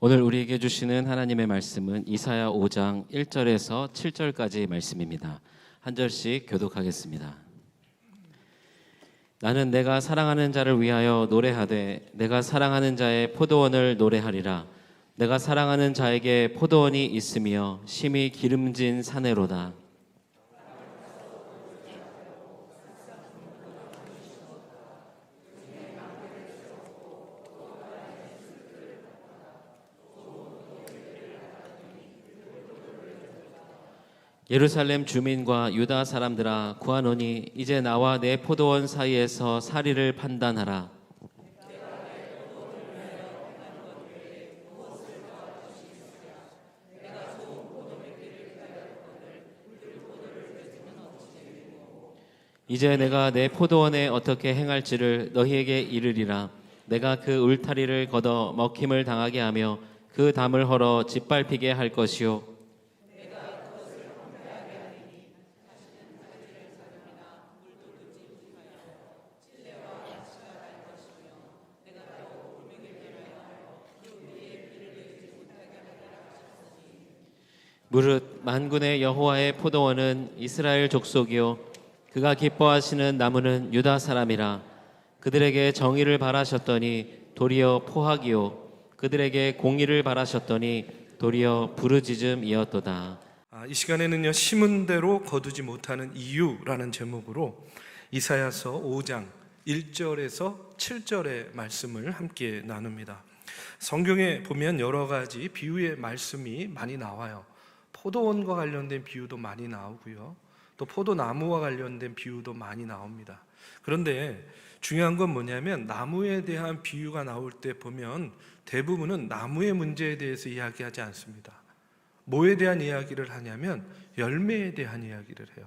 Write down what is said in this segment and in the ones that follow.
오늘 우리에게 주시는 하나님의 말씀은 이사야 5장 1절에서 7절까지의 말씀입니다. 한 절씩 교독하겠습니다. 나는 내가 사랑하는 자를 위하여 노래하되 내가 사랑하는 자의 포도원을 노래하리라. 내가 사랑하는 자에게 포도원이 있으며 심히 기름진 사내로다. 예루살렘 주민과 유다 사람들아 구하노니 이제 나와 내 포도원 사이에서 사리를 판단하라. 이제 내가 내 포도원에 어떻게 행할지를 너희에게 이르리라. 내가 그 울타리를 걷어 먹힘을 당하게 하며 그 담을 헐어 짓밟히게 할 것이요 무릇 만군의 여호와의 포도원은 이스라엘 족속이요 그가 기뻐하시는 나무는 유다 사람이라. 그들에게 정의를 바라셨더니 도리어 포악이요 그들에게 공의를 바라셨더니 도리어 부르짖음이었도다. 이 시간에는요, 심은 대로 거두지 못하는 이유라는 제목으로 이사야서 5장 1절에서 7절의 말씀을 함께 나눕니다. 성경에 보면 여러 가지 비유의 말씀이 많이 나와요. 포도원과 관련된 비유도 많이 나오고요, 또 포도나무와 관련된 비유도 많이 나옵니다. 그런데 중요한 건 뭐냐면 나무에 대한 비유가 나올 때 보면 대부분은 나무의 문제에 대해서 이야기하지 않습니다. 뭐에 대한 이야기를 하냐면 열매에 대한 이야기를 해요.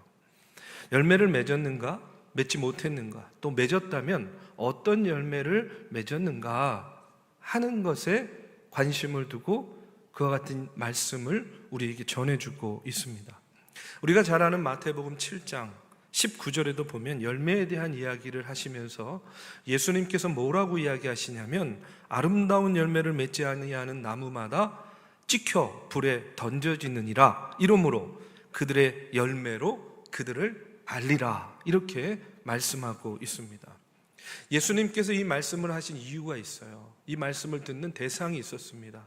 열매를 맺었는가, 맺지 못했는가, 또 맺었다면 어떤 열매를 맺었는가 하는 것에 관심을 두고 그와 같은 말씀을 우리에게 전해주고 있습니다. 우리가 잘 아는 마태복음 7장 19절에도 보면 열매에 대한 이야기를 하시면서 예수님께서 뭐라고 이야기하시냐면 아름다운 열매를 맺지 아니하는 나무마다 찍혀 불에 던져지느니라. 이러므로 그들의 열매로 그들을 알리라. 이렇게 말씀하고 있습니다. 예수님께서 이 말씀을 하신 이유가 있어요. 이 말씀을 듣는 대상이 있었습니다.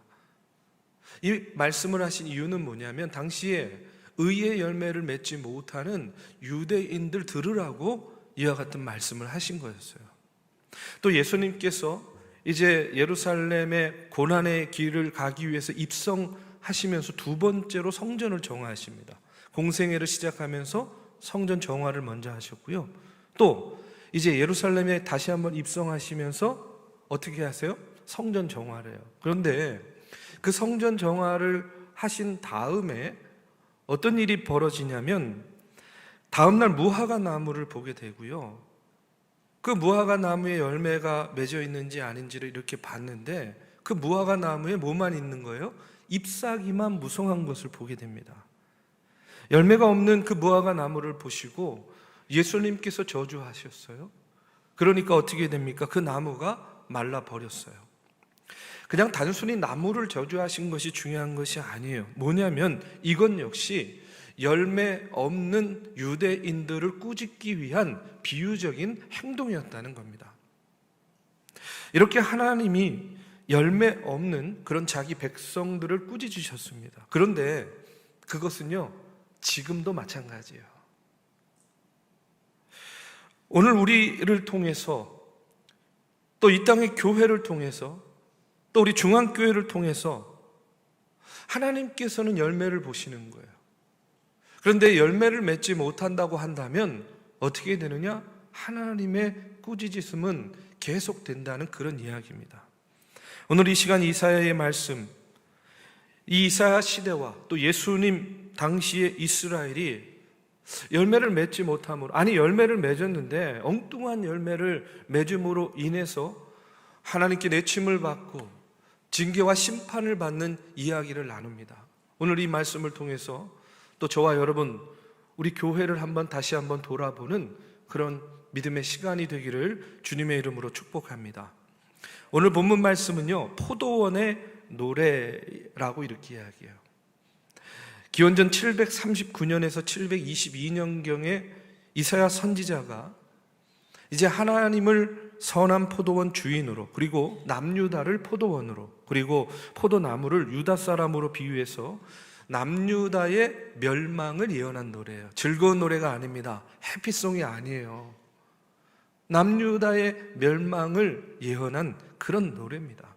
이 말씀을 하신 이유는 뭐냐면 당시에 의의 열매를 맺지 못하는 유대인들 들으라고 이와 같은 말씀을 하신 거였어요. 또 예수님께서 이제 예루살렘의 고난의 길을 가기 위해서 입성하시면서 두 번째로 성전을 정화하십니다. 공생애를 시작하면서 성전 정화를 먼저 하셨고요, 또 이제 예루살렘에 다시 한번 입성하시면서 어떻게 하세요? 성전 정화를 해요. 그런데 그 성전 정화를 하신 다음에 어떤 일이 벌어지냐면 다음날 무화과 나무를 보게 되고요, 그 무화과 나무에 열매가 맺어 있는지 아닌지를 이렇게 봤는데 그 무화과 나무에 뭐만 있는 거예요? 잎사귀만 무성한 것을 보게 됩니다. 열매가 없는 그 무화과 나무를 보시고 예수님께서 저주하셨어요. 그러니까 어떻게 됩니까? 그 나무가 말라버렸어요. 그냥 단순히 나무를 저주하신 것이 중요한 것이 아니에요. 뭐냐면 이건 역시 열매 없는 유대인들을 꾸짖기 위한 비유적인 행동이었다는 겁니다. 이렇게 하나님이 열매 없는 그런 자기 백성들을 꾸짖으셨습니다. 그런데 그것은요, 지금도 마찬가지예요. 오늘 우리를 통해서, 또 이 땅의 교회를 통해서, 또 우리 중앙교회를 통해서 하나님께서는 열매를 보시는 거예요. 그런데 열매를 맺지 못한다고 한다면 어떻게 되느냐? 하나님의 꾸짖음은 계속된다는 그런 이야기입니다. 오늘 이 시간 이사야의 말씀, 이 이사야 시대와 또 예수님 당시의 이스라엘이 열매를 맺지 못함으로, 아니 열매를 맺었는데 엉뚱한 열매를 맺음으로 인해서 하나님께 내침을 받고 징계와 심판을 받는 이야기를 나눕니다. 오늘 이 말씀을 통해서 또 저와 여러분, 우리 교회를 다시 한번 돌아보는 그런 믿음의 시간이 되기를 주님의 이름으로 축복합니다. 오늘 본문 말씀은요, 포도원의 노래라고 이렇게 이야기해요. 기원전 739년에서 722년경에 이사야 선지자가 이제 하나님을 선한 포도원 주인으로, 그리고 남유다를 포도원으로, 그리고 포도나무를 유다 사람으로 비유해서 남유다의 멸망을 예언한 노래예요. 즐거운 노래가 아닙니다. 해피송이 아니에요. 남유다의 멸망을 예언한 그런 노래입니다.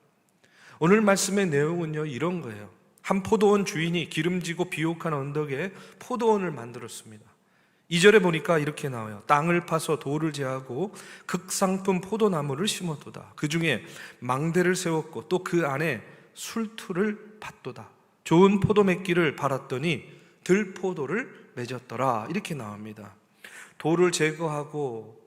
오늘 말씀의 내용은요, 이런 거예요. 한 포도원 주인이 기름지고 비옥한 언덕에 포도원을 만들었습니다. 2절에 보니까 이렇게 나와요. 땅을 파서 돌을 제하고 극상품 포도나무를 심었도다. 그 중에 망대를 세웠고 또 그 안에 술투를 팠도다. 좋은 포도 맺기를 바랐더니 들포도를 맺었더라. 이렇게 나옵니다. 돌을 제거하고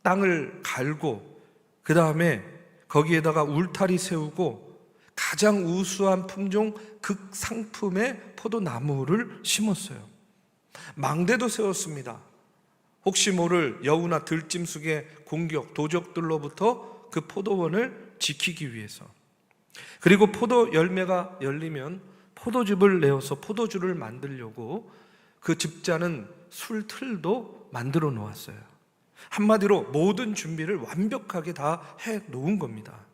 땅을 갈고 그 다음에 거기에다가 울타리 세우고 가장 우수한 품종 극상품의 포도나무를 심었어요. 망대도 세웠습니다. 혹시 모를 여우나 들짐승의 공격, 도적들로부터 그 포도원을 지키기 위해서. 그리고 포도 열매가 열리면 포도즙을 내어서 포도주를 만들려고 그 집자는 술틀도 만들어 놓았어요. 한마디로 모든 준비를 완벽하게 다 해 놓은 겁니다.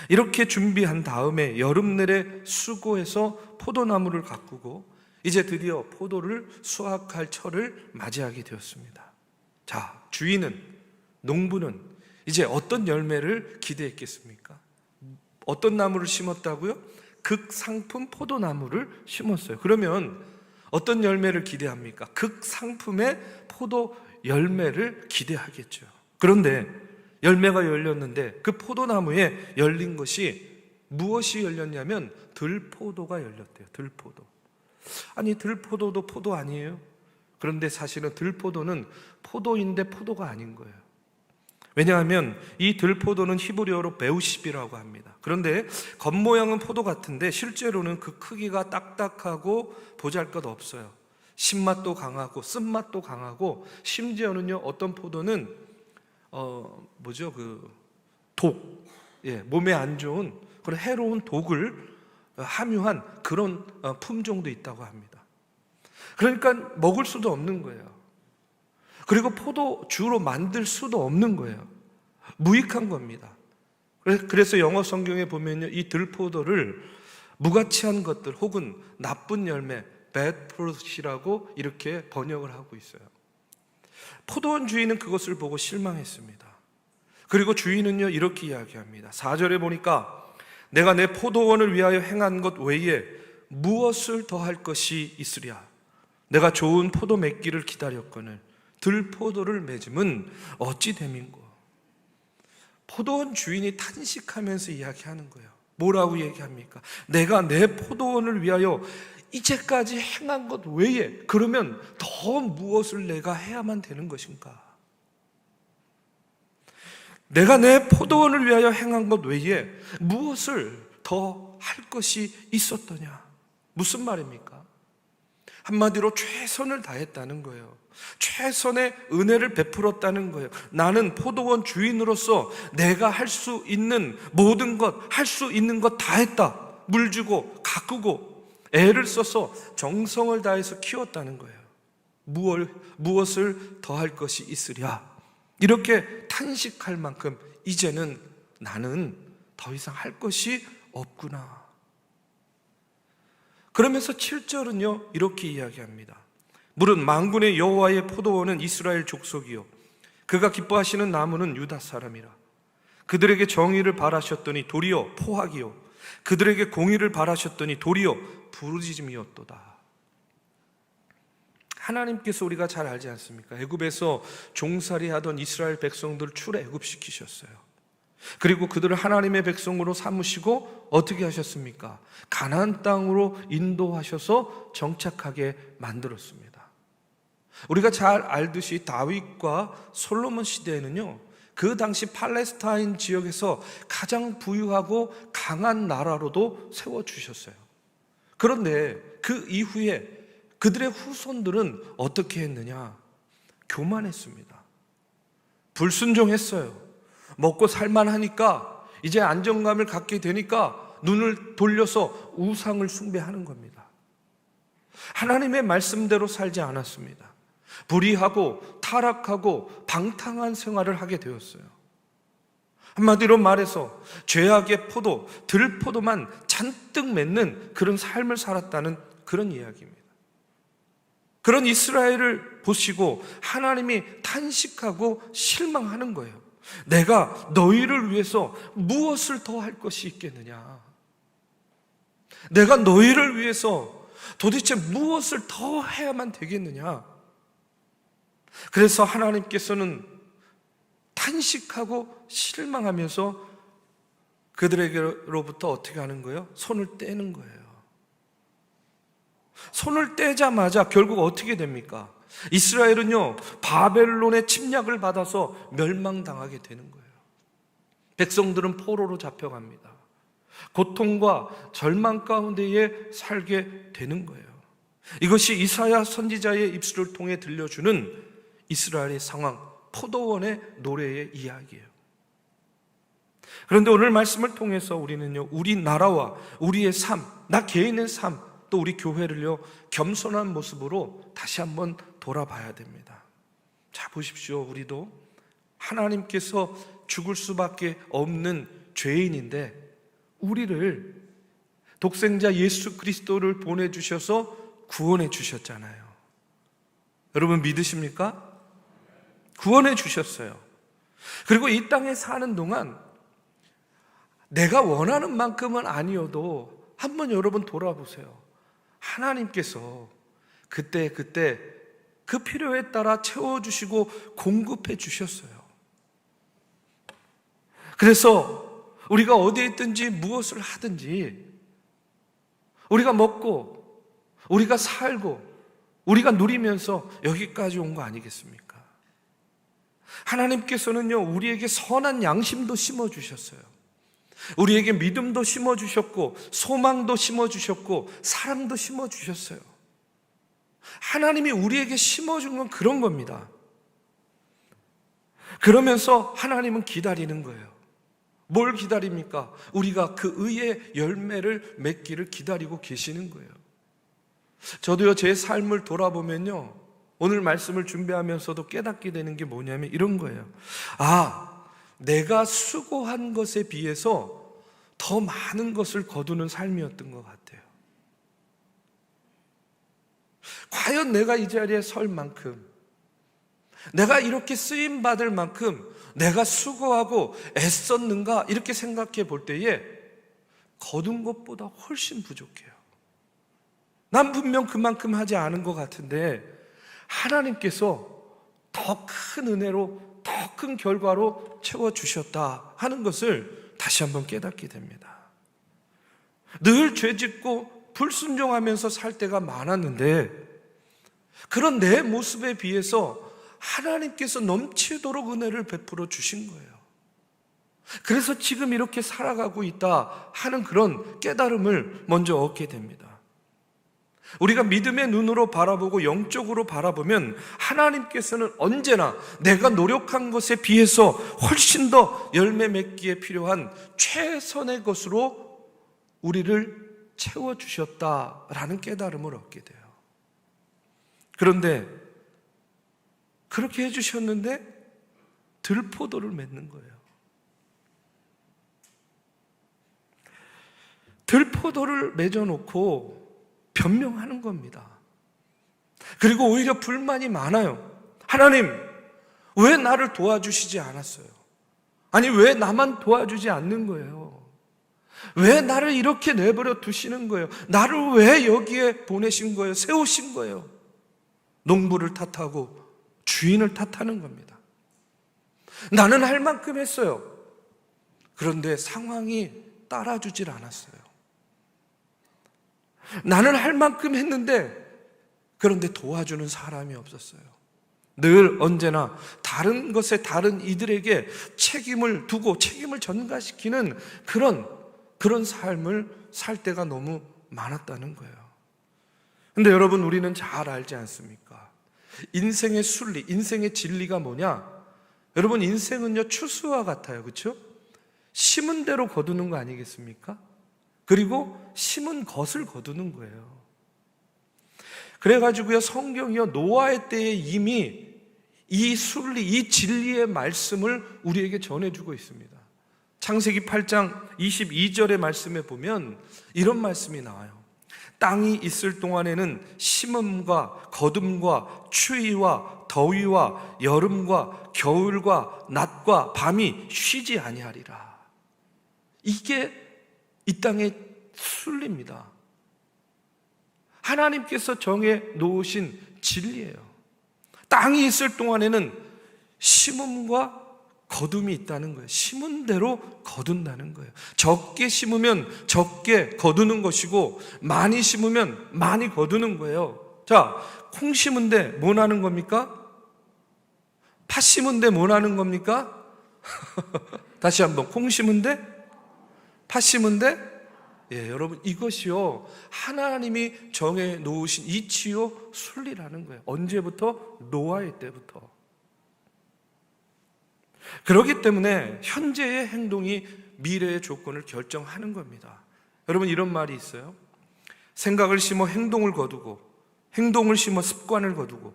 이렇게 준비한 다음에 여름 내내 수고해서 포도나무를 가꾸고 이제 드디어 포도를 수확할 철을 맞이하게 되었습니다. 자, 주인은, 농부는 이제 어떤 열매를 기대했겠습니까? 어떤 나무를 심었다고요? 극상품 포도나무를 심었어요. 그러면 어떤 열매를 기대합니까? 극상품의 포도 열매를 기대하겠죠. 그런데 열매가 열렸는데 그 포도나무에 열린 것이 무엇이 열렸냐면 들포도가 열렸대요. 들포도. 아니, 들포도도 포도 아니에요? 그런데 사실은 들포도는 포도인데 포도가 아닌 거예요. 왜냐하면 이 들포도는 히브리어로 베우십이라고 합니다. 그런데 겉모양은 포도 같은데 실제로는 그 크기가 딱딱하고 보잘것없어요. 신맛도 강하고 쓴맛도 강하고 심지어는요, 어떤 포도는 독, 몸에 안 좋은 그런 해로운 독을 함유한 그런 품종도 있다고 합니다. 그러니까 먹을 수도 없는 거예요. 그리고 포도주로 만들 수도 없는 거예요. 무익한 겁니다. 그래서 영어 성경에 보면요, 이 들포도를 무가치한 것들 혹은 나쁜 열매, bad fruit이라고 이렇게 번역을 하고 있어요. 포도원 주인은 그것을 보고 실망했습니다. 그리고 주인은요, 이렇게 이야기합니다. 4절에 보니까 내가 내 포도원을 위하여 행한 것 외에 무엇을 더할 것이 있으랴. 내가 좋은 포도 맺기를 기다렸거늘 들포도를 맺음은 어찌 됨인고. 포도원 주인이 탄식하면서 이야기하는 거예요. 뭐라고 얘기합니까? 내가 내 포도원을 위하여 이제까지 행한 것 외에 그러면 더 무엇을 내가 해야만 되는 것인가? 내가 내 포도원을 위하여 행한 것 외에 무엇을 더 할 것이 있었더냐? 무슨 말입니까? 한마디로 최선을 다했다는 거예요. 최선의 은혜를 베풀었다는 거예요. 나는 포도원 주인으로서 내가 할 수 있는 모든 것, 할 수 있는 것 다 했다. 물 주고 가꾸고 애를 써서 정성을 다해서 키웠다는 거예요. 무엇을 더 할 것이 있으랴? 이렇게 탄식할 만큼 이제는 나는 더 이상 할 것이 없구나. 그러면서 7절은요, 이렇게 이야기합니다. 무릇 만군의 여호와의 포도원은 이스라엘 족속이요 그가 기뻐하시는 나무는 유다 사람이라. 그들에게 정의를 바라셨더니 도리어 포악이요 그들에게 공의를 바라셨더니 도리어 부르짖음이었도다. 하나님께서 우리가 잘 알지 않습니까? 애굽에서 종살이 하던 이스라엘 백성들을 출애굽시키셨어요. 그리고 그들을 하나님의 백성으로 삼으시고 어떻게 하셨습니까? 가나안 땅으로 인도하셔서 정착하게 만들었습니다. 우리가 잘 알듯이 다윗과 솔로몬 시대에는요, 그 당시 팔레스타인 지역에서 가장 부유하고 강한 나라로도 세워주셨어요. 그런데 그 이후에 그들의 후손들은 어떻게 했느냐? 교만했습니다. 불순종했어요. 먹고 살만하니까 이제 안정감을 갖게 되니까 눈을 돌려서 우상을 숭배하는 겁니다. 하나님의 말씀대로 살지 않았습니다. 불의하고 타락하고 방탕한 생활을 하게 되었어요. 한마디로 말해서 죄악의 포도, 들포도만 잔뜩 맺는 그런 삶을 살았다는 그런 이야기입니다. 그런 이스라엘을 보시고 하나님이 탄식하고 실망하는 거예요. 내가 너희를 위해서 무엇을 더 할 것이 있겠느냐? 내가 너희를 위해서 도대체 무엇을 더 해야만 되겠느냐? 그래서 하나님께서는 탄식하고 실망하면서 그들에게로부터 어떻게 하는 거예요? 손을 떼는 거예요. 손을 떼자마자 결국 어떻게 됩니까? 이스라엘은요, 바벨론의 침략을 받아서 멸망당하게 되는 거예요. 백성들은 포로로 잡혀갑니다. 고통과 절망 가운데에 살게 되는 거예요. 이것이 이사야 선지자의 입술을 통해 들려주는 이스라엘의 상황, 포도원의 노래의 이야기예요. 그런데 오늘 말씀을 통해서 우리는요, 우리 나라와 우리의 삶, 나 개인의 삶, 또 우리 교회를요, 겸손한 모습으로 다시 한번 돌아봐야 됩니다. 자, 보십시오. 우리도 하나님께서 죽을 수밖에 없는 죄인인데 우리를 독생자 예수 그리스도를 보내주셔서 구원해 주셨잖아요. 여러분 믿으십니까? 구원해 주셨어요. 그리고 이 땅에 사는 동안 내가 원하는 만큼은 아니어도 한번 여러분 돌아보세요. 하나님께서 그때 그 필요에 따라 채워주시고 공급해 주셨어요. 그래서 우리가 어디에 있든지 무엇을 하든지 우리가 먹고 우리가 살고 우리가 누리면서 여기까지 온 거 아니겠습니까? 하나님께서는요, 우리에게 선한 양심도 심어주셨어요. 우리에게 믿음도 심어주셨고 소망도 심어주셨고 사랑도 심어주셨어요. 하나님이 우리에게 심어준 건 그런 겁니다. 그러면서 하나님은 기다리는 거예요. 뭘 기다립니까? 우리가 그 의의 열매를 맺기를 기다리고 계시는 거예요. 저도요, 제 삶을 돌아보면요, 오늘 말씀을 준비하면서도 깨닫게 되는 게 뭐냐면 이런 거예요. 아, 내가 수고한 것에 비해서 더 많은 것을 거두는 삶이었던 것 같아요. 과연 내가 이 자리에 설 만큼, 내가 이렇게 쓰임받을 만큼 내가 수고하고 애썼는가, 이렇게 생각해 볼 때에 거둔 것보다 훨씬 부족해요. 난 분명 그만큼 하지 않은 것 같은데 하나님께서 더 큰 은혜로, 더 큰 결과로 채워주셨다 하는 것을 다시 한번 깨닫게 됩니다. 늘 죄짓고 불순종하면서 살 때가 많았는데 그런 내 모습에 비해서 하나님께서 넘치도록 은혜를 베풀어 주신 거예요. 그래서 지금 이렇게 살아가고 있다 하는 그런 깨달음을 먼저 얻게 됩니다. 우리가 믿음의 눈으로 바라보고 영적으로 바라보면 하나님께서는 언제나 내가 노력한 것에 비해서 훨씬 더 열매 맺기에 필요한 최선의 것으로 우리를 채워주셨다라는 깨달음을 얻게 돼요. 그런데 그렇게 해주셨는데 들포도를 맺는 거예요. 들포도를 맺어놓고 변명하는 겁니다. 그리고 오히려 불만이 많아요. 하나님, 왜 나를 도와주시지 않았어요? 아니, 왜 나만 도와주지 않는 거예요? 왜 나를 이렇게 내버려 두시는 거예요? 나를 왜 여기에 보내신 거예요? 세우신 거예요? 농부를 탓하고 주인을 탓하는 겁니다. 나는 할 만큼 했어요. 그런데 상황이 따라주질 않았어요. 나는 할 만큼 했는데 그런데 도와주는 사람이 없었어요. 늘 언제나 다른 것에 다른 이들에게 책임을 두고 책임을 전가시키는 그런 삶을 살 때가 너무 많았다는 거예요. 근데 여러분, 우리는 잘 알지 않습니까? 인생의 순리, 인생의 진리가 뭐냐? 여러분, 인생은요 추수와 같아요. 그렇죠? 심은 대로 거두는 거 아니겠습니까? 그리고 심은 것을 거두는 거예요. 그래가지고요, 성경이요, 노아의 때에 이미 이 순리, 이 진리의 말씀을 우리에게 전해주고 있습니다. 창세기 8장 22절의 말씀에 보면 이런 말씀이 나와요. 땅이 있을 동안에는 심음과 거둠과 추위와 더위와 여름과 겨울과 낮과 밤이 쉬지 아니하리라. 이게 이 땅의 순리입니다. 하나님께서 정해 놓으신 진리예요. 땅이 있을 동안에는 심음과 거둠이 있다는 거예요. 심은 대로 거둔다는 거예요. 적게 심으면 적게 거두는 것이고 많이 심으면 많이 거두는 거예요. 자, 콩 심은데 뭐 나는 겁니까? 팥 심은데 뭐 나는 겁니까? 다시 한번, 콩 심은데 팥 심은데, 여러분, 이것이요, 하나님이 정해 놓으신 이치요 순리라는 거예요. 언제부터? 노아의 때부터. 그렇기 때문에 현재의 행동이 미래의 조건을 결정하는 겁니다. 여러분, 이런 말이 있어요. 생각을 심어 행동을 거두고, 행동을 심어 습관을 거두고,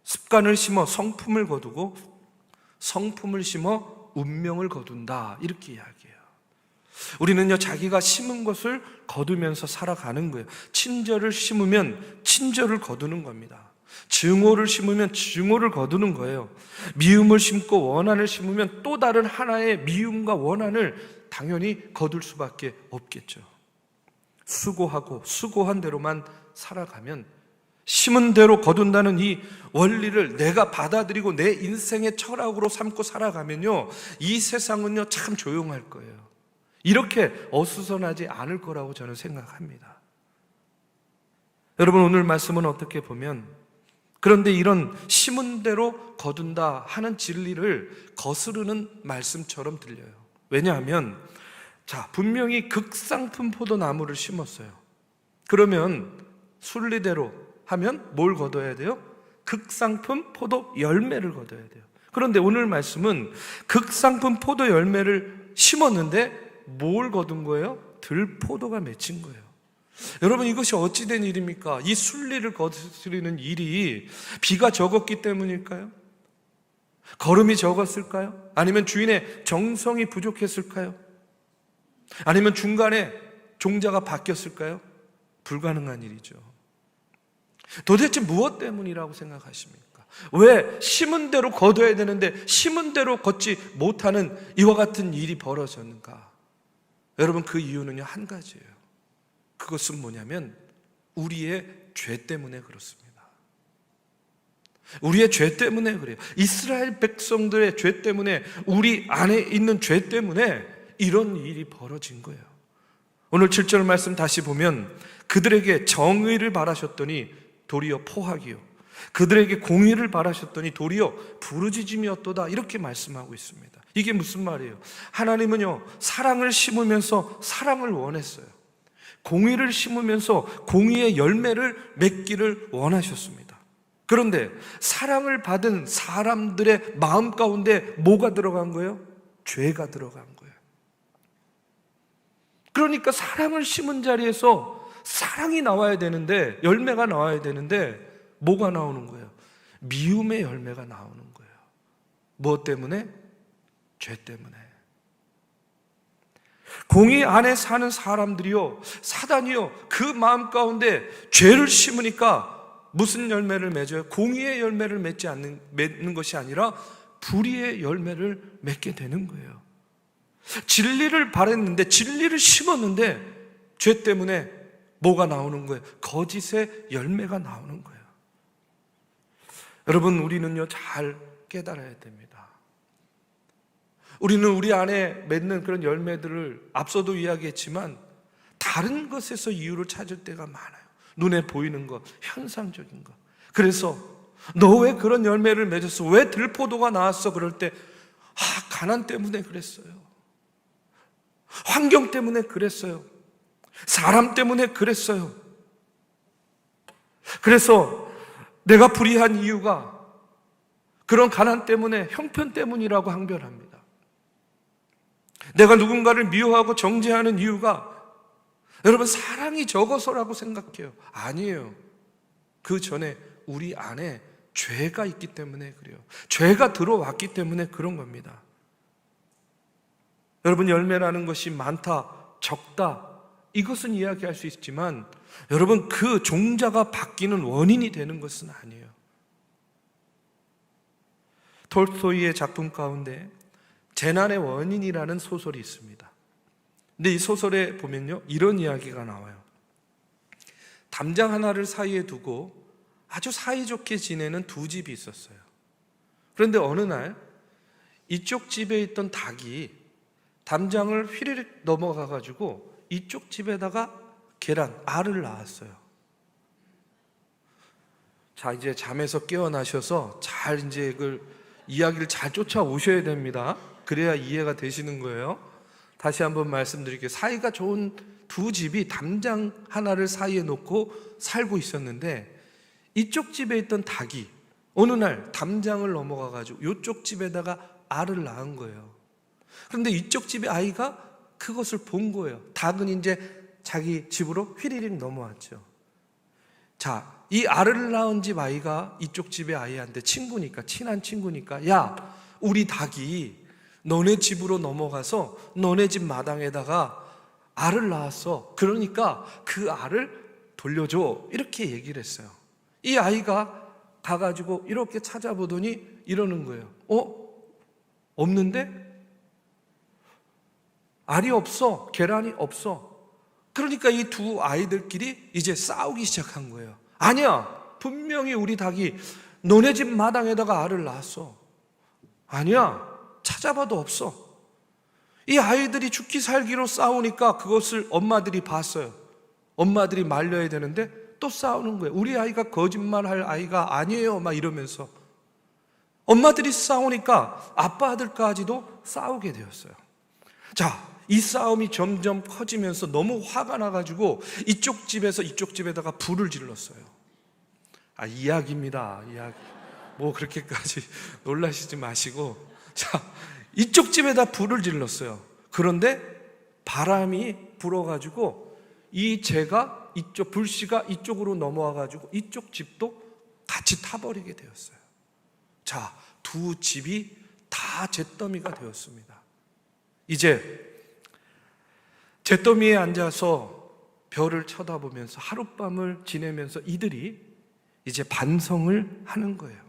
습관을 심어 성품을 거두고, 성품을 심어 운명을 거둔다, 이렇게 이야기해요. 우리는요, 자기가 심은 것을 거두면서 살아가는 거예요. 친절을 심으면 친절을 거두는 겁니다. 증오를 심으면 증오를 거두는 거예요. 미움을 심고 원한을 심으면 또 다른 하나의 미움과 원한을 당연히 거둘 수밖에 없겠죠. 수고하고 수고한 대로만 살아가면, 심은 대로 거둔다는 이 원리를 내가 받아들이고 내 인생의 철학으로 삼고 살아가면요, 이 세상은요 참 조용할 거예요. 이렇게 어수선하지 않을 거라고 저는 생각합니다. 여러분, 오늘 말씀은 어떻게 보면, 그런데 이런 심은 대로 거둔다 하는 진리를 거스르는 말씀처럼 들려요. 왜냐하면, 자, 분명히 극상품 포도나무를 심었어요. 그러면 순리대로 하면 뭘 거둬야 돼요? 극상품 포도 열매를 거둬야 돼요. 그런데 오늘 말씀은 극상품 포도 열매를 심었는데 뭘 거둔 거예요? 들포도가 맺힌 거예요. 여러분, 이것이 어찌된 일입니까? 이 순리를 거스르는 일이 비가 적었기 때문일까요? 걸음이 적었을까요? 아니면 주인의 정성이 부족했을까요? 아니면 중간에 종자가 바뀌었을까요? 불가능한 일이죠. 도대체 무엇 때문이라고 생각하십니까? 왜 심은 대로 거둬야 되는데 심은 대로 걷지 못하는 이와 같은 일이 벌어졌는가? 여러분, 그 이유는요, 한 가지예요. 그것은 뭐냐면 우리의 죄 때문에 그렇습니다. 우리의 죄 때문에 그래요. 이스라엘 백성들의 죄 때문에, 우리 안에 있는 죄 때문에 이런 일이 벌어진 거예요. 오늘 7절 말씀 다시 보면, 그들에게 정의를 바라셨더니 도리어 포악이요, 그들에게 공의를 바라셨더니 도리어 부르짖음이었도다, 이렇게 말씀하고 있습니다. 이게 무슨 말이에요? 하나님은요, 사랑을 심으면서 사랑을 원했어요. 공의를 심으면서 공의의 열매를 맺기를 원하셨습니다. 그런데 사랑을 받은 사람들의 마음 가운데 뭐가 들어간 거예요? 죄가 들어간 거예요. 그러니까 사랑을 심은 자리에서 사랑이 나와야 되는데, 열매가 나와야 되는데 뭐가 나오는 거예요? 미움의 열매가 나오는 거예요. 무엇 때문에? 죄 때문에. 공의 안에 사는 사람들이요, 사단이요, 그 마음 가운데 죄를 심으니까 무슨 열매를 맺어요? 공의의 열매를 맺는 것이 아니라 불의의 열매를 맺게 되는 거예요. 진리를 바랬는데, 진리를 심었는데 죄 때문에 뭐가 나오는 거예요? 거짓의 열매가 나오는 거예요. 여러분, 우리는요 잘 깨달아야 됩니다. 우리는 우리 안에 맺는 그런 열매들을 앞서도 이야기했지만 다른 것에서 이유를 찾을 때가 많아요. 눈에 보이는 것, 현상적인 것. 그래서 너 왜 그런 열매를 맺었어? 왜 들포도가 나왔어? 그럴 때 가난 때문에 그랬어요. 환경 때문에 그랬어요. 사람 때문에 그랬어요. 그래서 내가 불의한 이유가 그런 가난 때문에, 형편 때문이라고 항변합니다. 내가 누군가를 미워하고 정죄하는 이유가 여러분, 사랑이 적어서라고 생각해요. 아니에요. 그 전에 우리 안에 죄가 있기 때문에 그래요. 죄가 들어왔기 때문에 그런 겁니다. 여러분, 열매라는 것이 많다, 적다, 이것은 이야기할 수 있지만 여러분, 그 종자가 바뀌는 원인이 되는 것은 아니에요. 톨스토이의 작품 가운데 재난의 원인이라는 소설이 있습니다. 근데 이 소설에 보면요, 이런 이야기가 나와요. 담장 하나를 사이에 두고 아주 사이좋게 지내는 두 집이 있었어요. 그런데 어느 날 이쪽 집에 있던 닭이 담장을 휘리릭 넘어가가지고 이쪽 집에다가 계란, 알을 낳았어요. 자, 이제 잠에서 깨어나셔서 잘 이제 그 이야기를 잘 쫓아오셔야 됩니다. 그래야 이해가 되시는 거예요. 다시 한번 말씀드릴게요. 사이가 좋은 두 집이 담장 하나를 사이에 놓고 살고 있었는데 이쪽 집에 있던 닭이 어느 날 담장을 넘어가가지고 이쪽 집에다가 알을 낳은 거예요. 그런데 이쪽 집의 아이가 그것을 본 거예요. 닭은 이제 자기 집으로 휘리릭 넘어왔죠. 자, 이 알을 낳은 집 아이가 이쪽 집의 아이한테 친구니까, 친한 친구니까, 야, 우리 닭이 너네 집으로 넘어가서 너네 집 마당에다가 알을 낳았어. 그러니까 그 알을 돌려줘. 이렇게 얘기를 했어요. 이 아이가 가가지고 이렇게 찾아보더니 이러는 거예요. 없는데? 알이 없어. 계란이 없어. 그러니까 이 두 아이들끼리 이제 싸우기 시작한 거예요. 아니야, 분명히 우리 닭이 너네 집 마당에다가 알을 낳았어. 아니야, 찾아봐도 없어. 이 아이들이 죽기 살기로 싸우니까 그것을 엄마들이 봤어요. 엄마들이 말려야 되는데 또 싸우는 거예요. 우리 아이가 거짓말할 아이가 아니에요, 막 이러면서. 엄마들이 싸우니까 아빠들까지도 싸우게 되었어요. 자, 이 싸움이 점점 커지면서 너무 화가 나가지고 이쪽 집에서 이쪽 집에다가 불을 질렀어요. 이야기입니다, 이야기. 뭐 그렇게까지 놀라시지 마시고, 자, 이쪽 집에다 불을 질렀어요. 그런데 바람이 불어가지고 이 재가 이쪽, 불씨가 이쪽으로 넘어와가지고 이쪽 집도 같이 타버리게 되었어요. 자, 두 집이 다 잿더미가 되었습니다. 이제 잿더미에 앉아서 별을 쳐다보면서 하룻밤을 지내면서 이들이 이제 반성을 하는 거예요.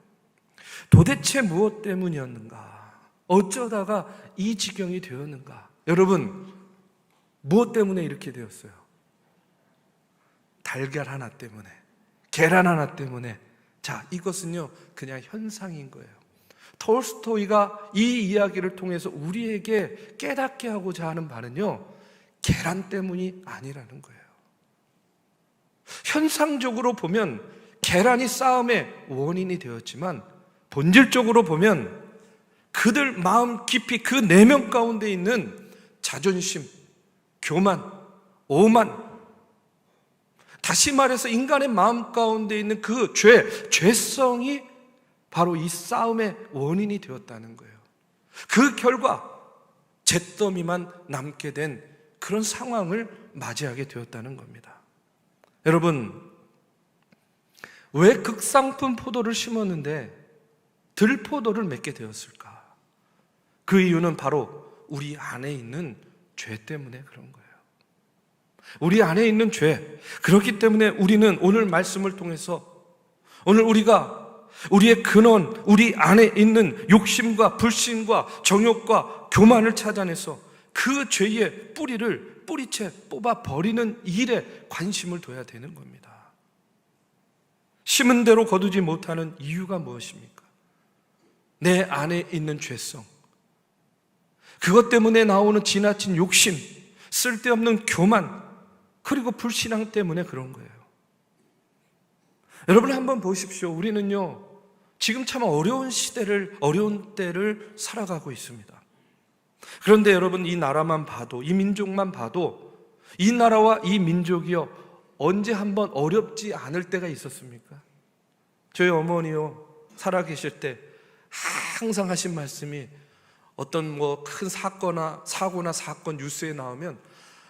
도대체 무엇 때문이었는가? 어쩌다가 이 지경이 되었는가? 여러분, 무엇 때문에 이렇게 되었어요? 달걀 하나 때문에, 계란 하나 때문에. 자, 이것은요 그냥 현상인 거예요. 톨스토이가 이 이야기를 통해서 우리에게 깨닫게 하고자 하는 바는요, 계란 때문이 아니라는 거예요. 현상적으로 보면 계란이 싸움의 원인이 되었지만 본질적으로 보면 그들 마음 깊이 그 내면 가운데 있는 자존심, 교만, 오만, 다시 말해서 인간의 마음 가운데 있는 그 죄성이 바로 이 싸움의 원인이 되었다는 거예요. 그 결과 잿더미만 남게 된 그런 상황을 맞이하게 되었다는 겁니다. 여러분, 왜 극상품 포도를 심었는데 들포도를 맺게 되었을까? 그 이유는 바로 우리 안에 있는 죄 때문에 그런 거예요. 우리 안에 있는 죄. 그렇기 때문에 우리는 오늘 말씀을 통해서 오늘 우리가 우리의 근원, 우리 안에 있는 욕심과 불신과 정욕과 교만을 찾아내서 그 죄의 뿌리를 뿌리채 뽑아 버리는 일에 관심을 둬야 되는 겁니다. 심은 대로 거두지 못하는 이유가 무엇입니까? 내 안에 있는 죄성, 그것 때문에 나오는 지나친 욕심, 쓸데없는 교만, 그리고 불신앙 때문에 그런 거예요. 여러분 한번 보십시오. 우리는요 지금 참 어려운 때를 살아가고 있습니다. 그런데 여러분, 이 나라만 봐도, 이 민족만 봐도 이 나라와 이 민족이요 언제 한번 어렵지 않을 때가 있었습니까? 저희 어머니요 살아계실 때 항상 하신 말씀이, 어떤 큰 사건 뉴스에 나오면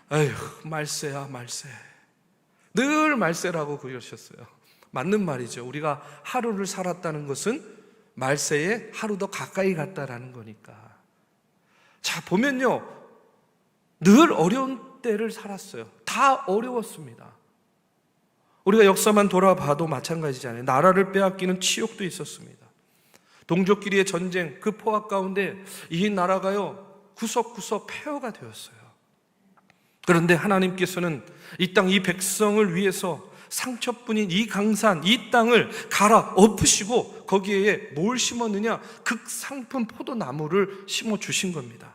아휴, 말세야 말세. 늘 말세라고 그러셨어요. 맞는 말이죠. 우리가 하루를 살았다는 것은 말세에 하루 더 가까이 갔다라는 거니까. 자, 보면요, 늘 어려운 때를 살았어요. 다 어려웠습니다. 우리가 역사만 돌아봐도 마찬가지잖아요. 나라를 빼앗기는 치욕도 있었습니다. 동족끼리의 전쟁, 그 포악 가운데 이 나라가요, 구석구석 폐허가 되었어요. 그런데 하나님께서는 이 땅, 이 백성을 위해서 상처뿐인 이 강산, 이 땅을 갈아 엎으시고 거기에 뭘 심었느냐? 극상품 포도나무를 심어 주신 겁니다.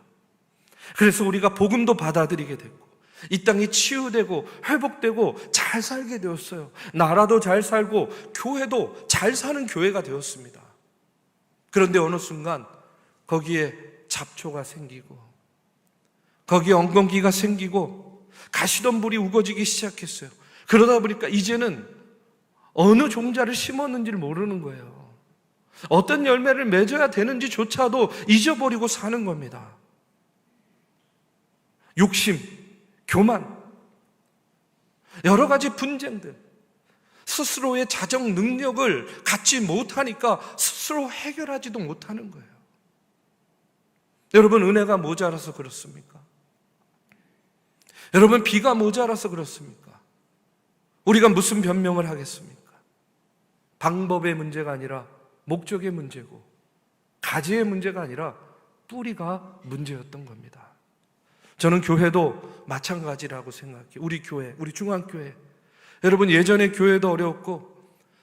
그래서 우리가 복음도 받아들이게 됐고, 이 땅이 치유되고 회복되고 잘 살게 되었어요. 나라도 잘 살고 교회도 잘 사는 교회가 되었습니다. 그런데 어느 순간 거기에 잡초가 생기고, 거기에 엉겅기가 생기고, 가시던 불이 우거지기 시작했어요. 그러다 보니까 이제는 어느 종자를 심었는지를 모르는 거예요. 어떤 열매를 맺어야 되는지조차도 잊어버리고 사는 겁니다. 욕심, 교만, 여러 가지 분쟁들, 스스로의 자정 능력을 갖지 못하니까 스스로 해결하지도 못하는 거예요. 여러분, 은혜가 모자라서 그렇습니까? 여러분, 비가 모자라서 그렇습니까? 우리가 무슨 변명을 하겠습니까? 방법의 문제가 아니라 목적의 문제고, 가지의 문제가 아니라 뿌리가 문제였던 겁니다. 저는 교회도 마찬가지라고 생각해요. 우리 교회, 우리 중앙교회, 여러분, 예전의 교회도 어려웠고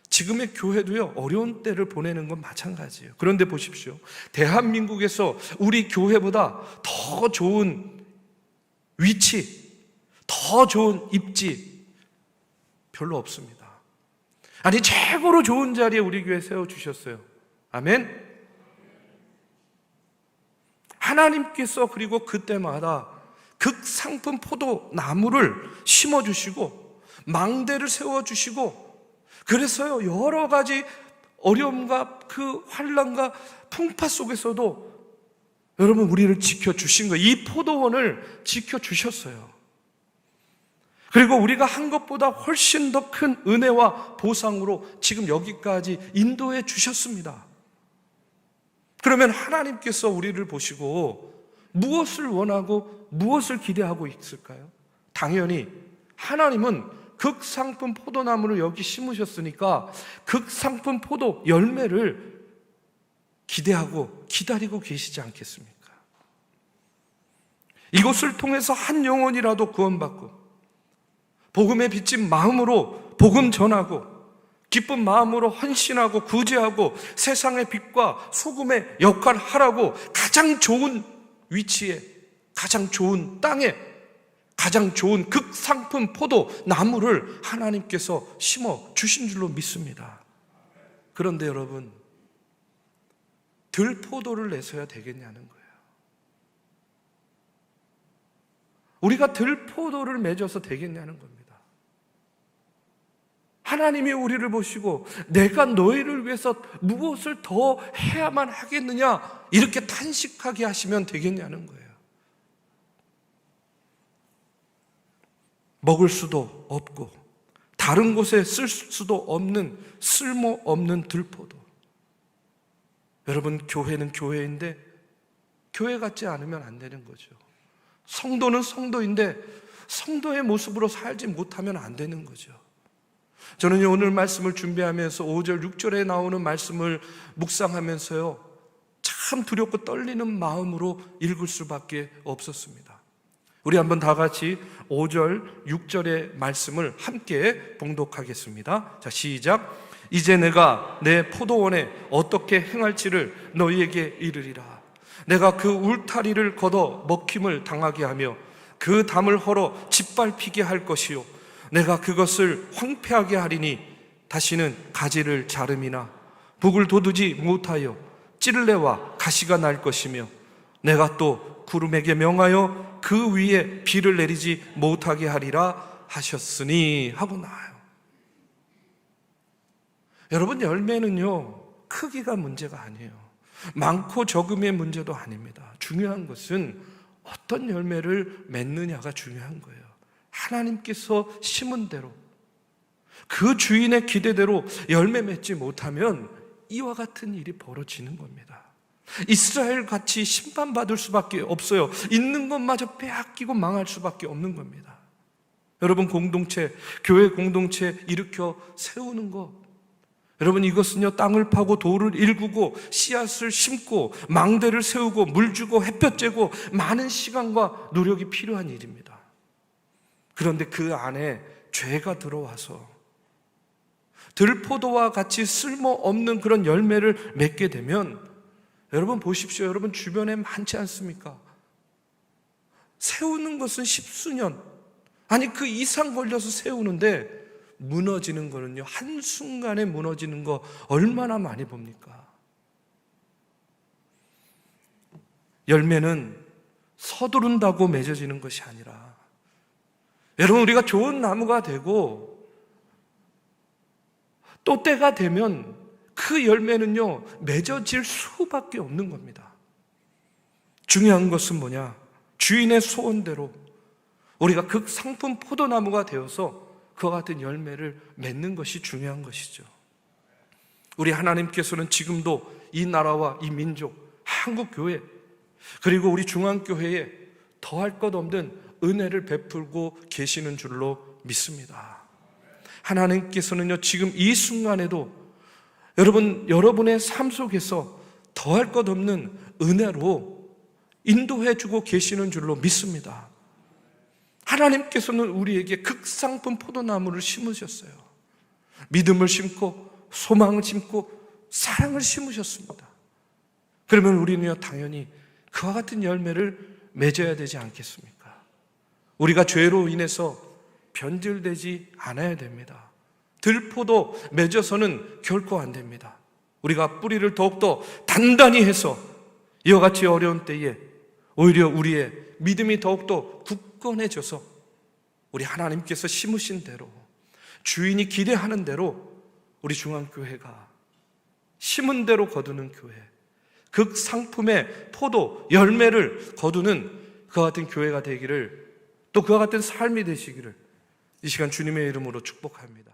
지금의 교회도요, 어려운 때를 보내는 건 마찬가지예요. 그런데 보십시오, 대한민국에서 우리 교회보다 더 좋은 위치, 더 좋은 입지 별로 없습니다. 아니, 최고로 좋은 자리에 우리 교회 세워주셨어요. 아멘. 하나님께서 그리고 그때마다 극상품 포도나무를 심어주시고 망대를 세워주시고, 그래서요, 여러 가지 어려움과 그 환난과 풍파 속에서도 여러분, 우리를 지켜주신 거예요. 이 포도원을 지켜주셨어요. 그리고 우리가 한 것보다 훨씬 더 큰 은혜와 보상으로 지금 여기까지 인도해 주셨습니다. 그러면 하나님께서 우리를 보시고 무엇을 원하고 무엇을 기대하고 있을까요? 당연히 하나님은 극상품 포도나무를 여기 심으셨으니까 극상품 포도 열매를 기대하고 기다리고 계시지 않겠습니까? 이것을 통해서 한 영혼이라도 구원받고 복음에 비친 마음으로 복음 전하고 기쁜 마음으로 헌신하고 구제하고 세상의 빛과 소금의 역할을 하라고 가장 좋은 위치에, 가장 좋은 땅에, 가장 좋은 극상품 포도 나무를 하나님께서 심어 주신 줄로 믿습니다. 그런데 여러분, 들포도를 내서야 되겠냐는 거예요. 우리가 들포도를 맺어서 되겠냐는 겁니다. 하나님이 우리를 보시고 내가 너희를 위해서 무엇을 더 해야만 하겠느냐, 이렇게 탄식하게 하시면 되겠냐는 거예요. 먹을 수도 없고 다른 곳에 쓸 수도 없는 쓸모없는 들포도. 여러분, 교회는 교회인데 교회 같지 않으면 안 되는 거죠. 성도는 성도인데 성도의 모습으로 살지 못하면 안 되는 거죠. 저는 오늘 말씀을 준비하면서 5절, 6절에 나오는 말씀을 묵상하면서요, 참 두렵고 떨리는 마음으로 읽을 수밖에 없었습니다. 우리 한번 다 같이 5절, 6절의 말씀을 함께 봉독하겠습니다. 자, 시작. 이제 내가 내 포도원에 어떻게 행할지를 너희에게 이르리라. 내가 그 울타리를 걷어 먹힘을 당하게 하며 그 담을 헐어 짓밟히게 할 것이요, 내가 그것을 황폐하게 하리니 다시는 가지를 자름이나 북을 돋우지 못하여 찔레와 가시가 날 것이며, 내가 또 구름에게 명하여 그 위에 비를 내리지 못하게 하리라 하셨으니 하고 나와요. 여러분, 열매는요, 크기가 문제가 아니에요. 많고 적음의 문제도 아닙니다. 중요한 것은 어떤 열매를 맺느냐가 중요한 거예요. 하나님께서 심은 대로, 그 주인의 기대대로 열매 맺지 못하면 이와 같은 일이 벌어지는 겁니다. 이스라엘 같이 심판받을 수밖에 없어요. 있는 것마저 빼앗기고 망할 수밖에 없는 겁니다. 여러분, 공동체, 교회 공동체 일으켜 세우는 것, 여러분, 이것은요, 땅을 파고 돌을 일구고 씨앗을 심고 망대를 세우고 물 주고 햇볕 쬐고 많은 시간과 노력이 필요한 일입니다. 그런데 그 안에 죄가 들어와서 들포도와 같이 쓸모없는 그런 열매를 맺게 되면, 여러분 보십시오. 여러분 주변에 많지 않습니까? 세우는 것은 십수년, 아니 그 이상 걸려서 세우는데 무너지는 거는요, 한순간에 무너지는 거 얼마나 많이 봅니까? 열매는 서두른다고 맺어지는 것이 아니라, 여러분, 우리가 좋은 나무가 되고 또 때가 되면 그 열매는요, 맺어질 수밖에 없는 겁니다. 중요한 것은 뭐냐? 주인의 소원대로 우리가 극상품 포도나무가 되어서 그와 같은 열매를 맺는 것이 중요한 것이죠. 우리 하나님께서는 지금도 이 나라와 이 민족, 한국교회, 그리고 우리 중앙교회에 더할 것 없는 은혜를 베풀고 계시는 줄로 믿습니다. 하나님께서는요, 지금 이 순간에도 여러분의 삶 속에서 더할 것 없는 은혜로 인도해주고 계시는 줄로 믿습니다. 하나님께서는 우리에게 극상품 포도나무를 심으셨어요. 믿음을 심고 소망을 심고 사랑을 심으셨습니다. 그러면 우리는요, 당연히 그와 같은 열매를 맺어야 되지 않겠습니까? 우리가 죄로 인해서 변질되지 않아야 됩니다. 들포도 맺어서는 결코 안 됩니다. 우리가 뿌리를 더욱더 단단히 해서 이와 같이 어려운 때에 오히려 우리의 믿음이 더욱더 굳건해져서 우리 하나님께서 심으신 대로, 주인이 기대하는 대로 우리 중앙교회가 심은 대로 거두는 교회, 극상품의 포도 열매를 거두는 그와 같은 교회가 되기를, 또 그와 같은 삶이 되시기를 이 시간 주님의 이름으로 축복합니다.